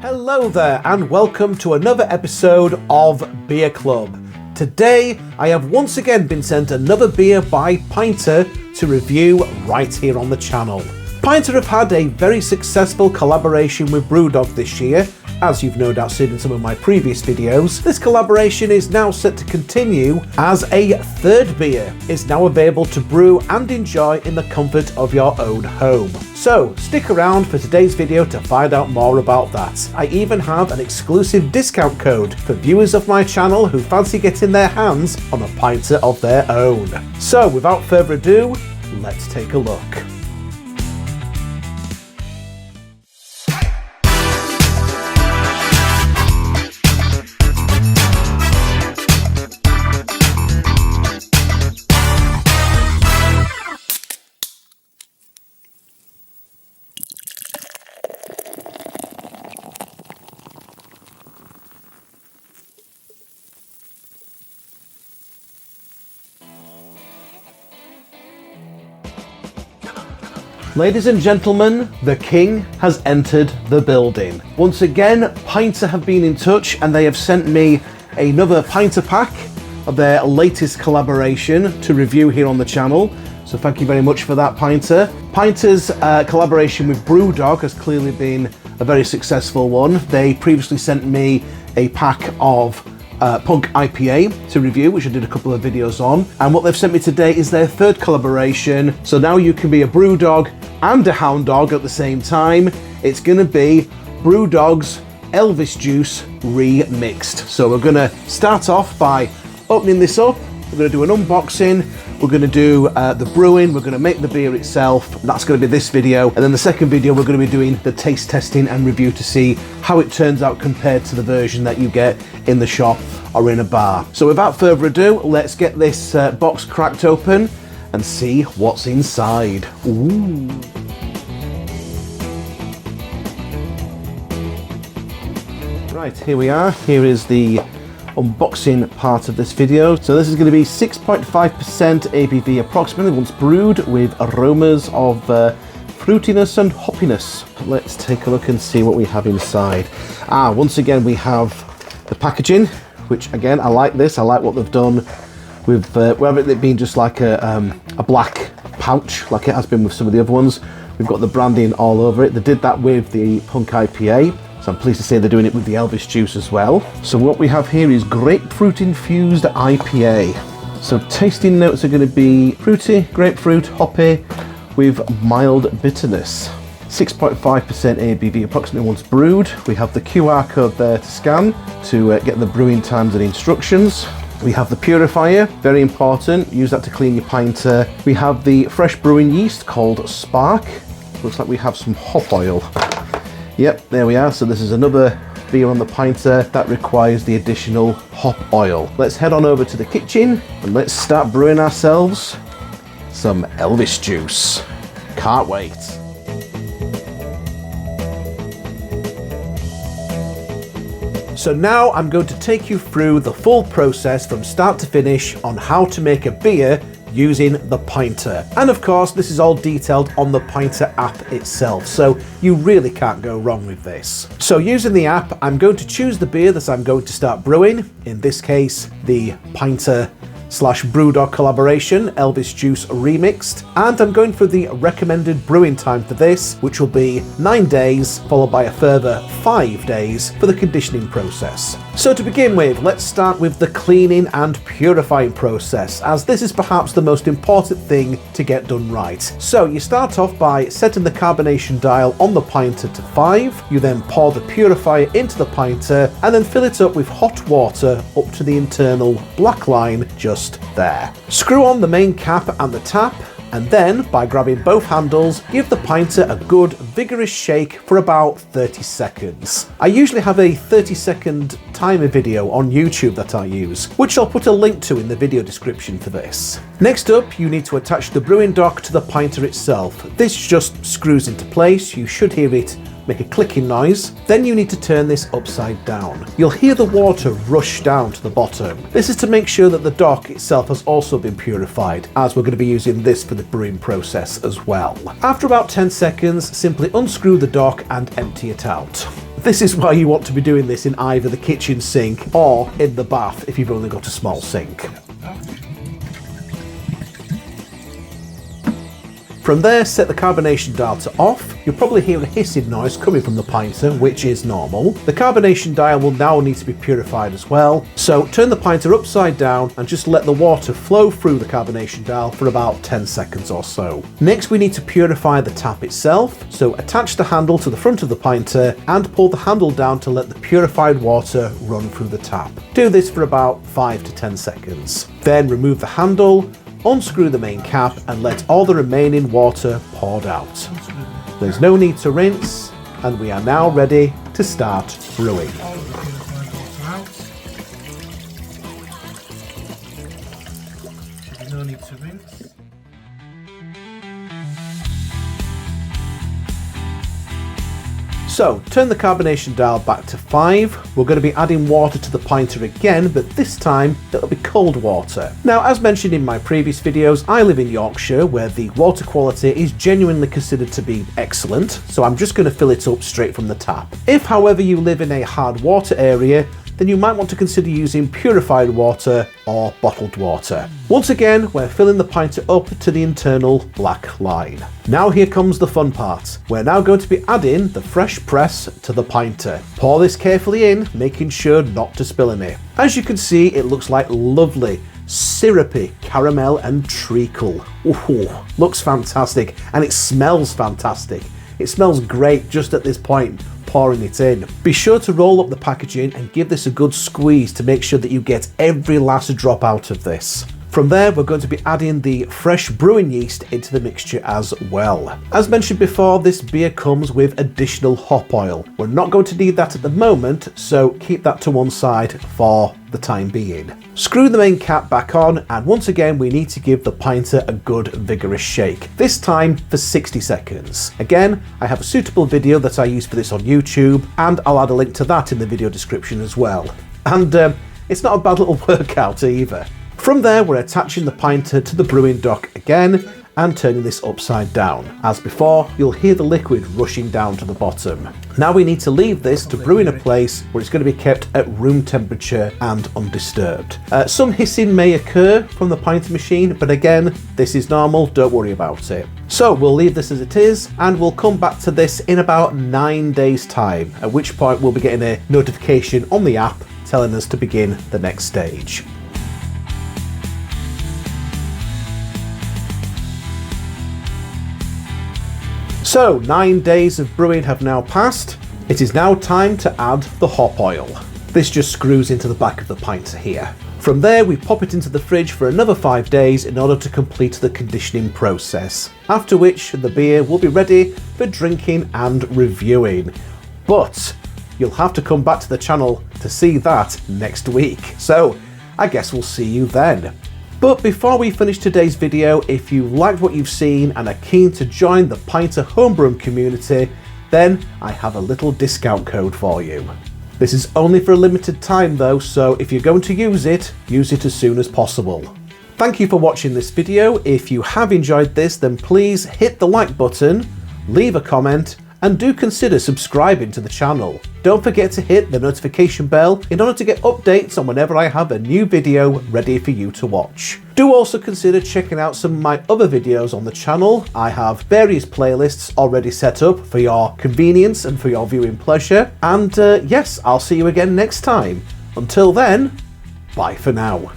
Hello there and welcome to another episode of Beer Club. Today I have once again been sent another beer by Pinter to review right here on the channel. Pinter have had a very successful collaboration with BrewDog this year. As you've no doubt seen in some of my previous videos, this collaboration is now set to continue as a third beer is now available to brew and enjoy in the comfort of your own home. So stick around for today's video to find out more about that. I even have an exclusive discount code for viewers of my channel who fancy getting their hands on a Pinter of their own. So without further ado, let's take a look. Ladies and gentlemen, the king has entered the building. Once again, Pinter have been in touch and they have sent me another Pinter pack of their latest collaboration to review here on the channel. So thank you very much for that, Pinter. Pinter's collaboration with BrewDog has clearly been a very successful one. They previously sent me a pack of Punk IPA to review, which I did a couple of videos on, and what they've sent me today is their third collaboration. So now you can be a brew dog and a hound dog at the same time. It's going to be BrewDog's Elvis Juice Remixed. So we're going to start off by opening this up. We're going to do an unboxing. We're going to do the brewing. We're going to make the beer itself. That's going to be this video. And then the second video, we're going to be doing the taste testing and review to see how it turns out compared to the version that you get in the shop or in a bar. So without further ado, let's get this box cracked open and see what's inside. Ooh. Right, here we are. Here is the unboxing part of this video. So this is going to be 6.5% ABV approximately once brewed with aromas of fruitiness and hoppiness. Let's take a look and see what we have inside. Once again we have the packaging, which again I like this. I like what they've done with whether it being just like a black pouch like it has been with some of the other ones. We've got the branding all over it. They did that with the Punk IPA. So I'm pleased to say they're doing it with the Elvis juice as well. So what we have here is grapefruit infused IPA. So tasting notes are going to be fruity, grapefruit, hoppy with mild bitterness. 6.5% ABV approximately once brewed. We have the QR code there to scan to get the brewing times and instructions. We have the purifier, very important, use that to clean your pinter. We have the fresh brewing yeast called Spark. Looks like we have some hop oil. Yep, there we are. So this is another beer on the Pinter that requires the additional hop oil. Let's head on over to the kitchen and let's start brewing ourselves some Elvis juice. Can't wait. So now I'm going to take you through the full process from start to finish on how to make a beer using the Pinter. And of course, this is all detailed on the Pinter app itself, so you really can't go wrong with this. So using the app, I'm going to choose the beer that I'm going to start brewing, in this case, the Pinter /BrewDog collaboration, Elvis Juice Remixed, and I'm going for the recommended brewing time for this, which will be 9 days, followed by a further 5 days for the conditioning process. So to begin with, let's start with the cleaning and purifying process, as this is perhaps the most important thing to get done right. So you start off by setting the carbonation dial on the Pinter to 5, you then pour the purifier into the Pinter, and then fill it up with hot water up to the internal black line just there. Screw on the main cap and the tap, and then by grabbing both handles, give the Pinter a good vigorous shake for about 30 seconds. I usually have a 30-second timer video on YouTube that I use, which I'll put a link to in the video description for this. Next up, you need to attach the brewing dock to the Pinter itself. This just screws into place. You should hear it make a clicking noise. Then you need to turn this upside down. You'll hear the water rush down to the bottom. This is to make sure that the dock itself has also been purified, as we're going to be using this for the brewing process as well. After about 10 seconds, simply unscrew the dock and empty it out. This is why you want to be doing this in either the kitchen sink or in the bath if you've only got a small sink. From there, set the carbonation dial to off. You'll probably hear a hissing noise coming from the pinter, which is normal. The carbonation dial will now need to be purified as well. So turn the pinter upside down and just let the water flow through the carbonation dial for about 10 seconds or so. Next, we need to purify the tap itself. So attach the handle to the front of the pinter and pull the handle down to let the purified water run through the tap. Do this for about 5 to 10 seconds. Then remove the handle, unscrew the main cap and let all the remaining water poured out. There's no need to rinse, and we are now ready to start brewing. No need to rinse. So, turn the carbonation dial back to 5. We're going to be adding water to the pinter again, but this time it'll be cold water. Now, as mentioned in my previous videos, I live in Yorkshire where the water quality is genuinely considered to be excellent, so I'm just going to fill it up straight from the tap. If, however, you live in a hard water area, then you might want to consider using purified water or bottled water. Once again, we're filling the pinter up to the internal black line. Now here comes the fun part. We're now going to be adding the fresh press to the pinter. Pour this carefully in, making sure not to spill any. As you can see, it looks like lovely, syrupy caramel and treacle. Ooh, looks fantastic, and it smells fantastic. It smells great just at this point, pouring it in. Be sure to roll up the packaging and give this a good squeeze to make sure that you get every last drop out of this. From there, we're going to be adding the fresh brewing yeast into the mixture as well. As mentioned before, this beer comes with additional hop oil. We're not going to need that at the moment, so keep that to one side for the time being. Screw the main cap back on, and once again we need to give the pinter a good vigorous shake, this time for 60 seconds. Again, I have a suitable video that I use for this on YouTube, and I'll add a link to that in the video description as well. And it's not a bad little workout either. From there, we're attaching the pinter to the brewing dock again and turning this upside down. As before, you'll hear the liquid rushing down to the bottom. Now we need to leave this to brew in a place where it's going to be kept at room temperature and undisturbed. Some hissing may occur from the pinter machine, but again, this is normal, don't worry about it. So we'll leave this as it is, and we'll come back to this in about 9 days' time, at which point we'll be getting a notification on the app telling us to begin the next stage. So 9 days of brewing have now passed. It is now time to add the hop oil. This just screws into the back of the pinter here. From there, we pop it into the fridge for another 5 days in order to complete the conditioning process, after which the beer will be ready for drinking and reviewing. But you'll have to come back to the channel to see that next week. So I guess we'll see you then. But before we finish today's video, if you liked what you've seen and are keen to join the Pinter homebrewing community, then I have a little discount code for you. This is only for a limited time though, so if you're going to use it as soon as possible. Thank you for watching this video. If you have enjoyed this, then please hit the like button, leave a comment, and do consider subscribing to the channel. Don't forget to hit the notification bell in order to get updates on whenever I have a new video ready for you to watch. Do also consider checking out some of my other videos on the channel. I have various playlists already set up for your convenience and for your viewing pleasure. And yes, I'll see you again next time. Until then, bye for now.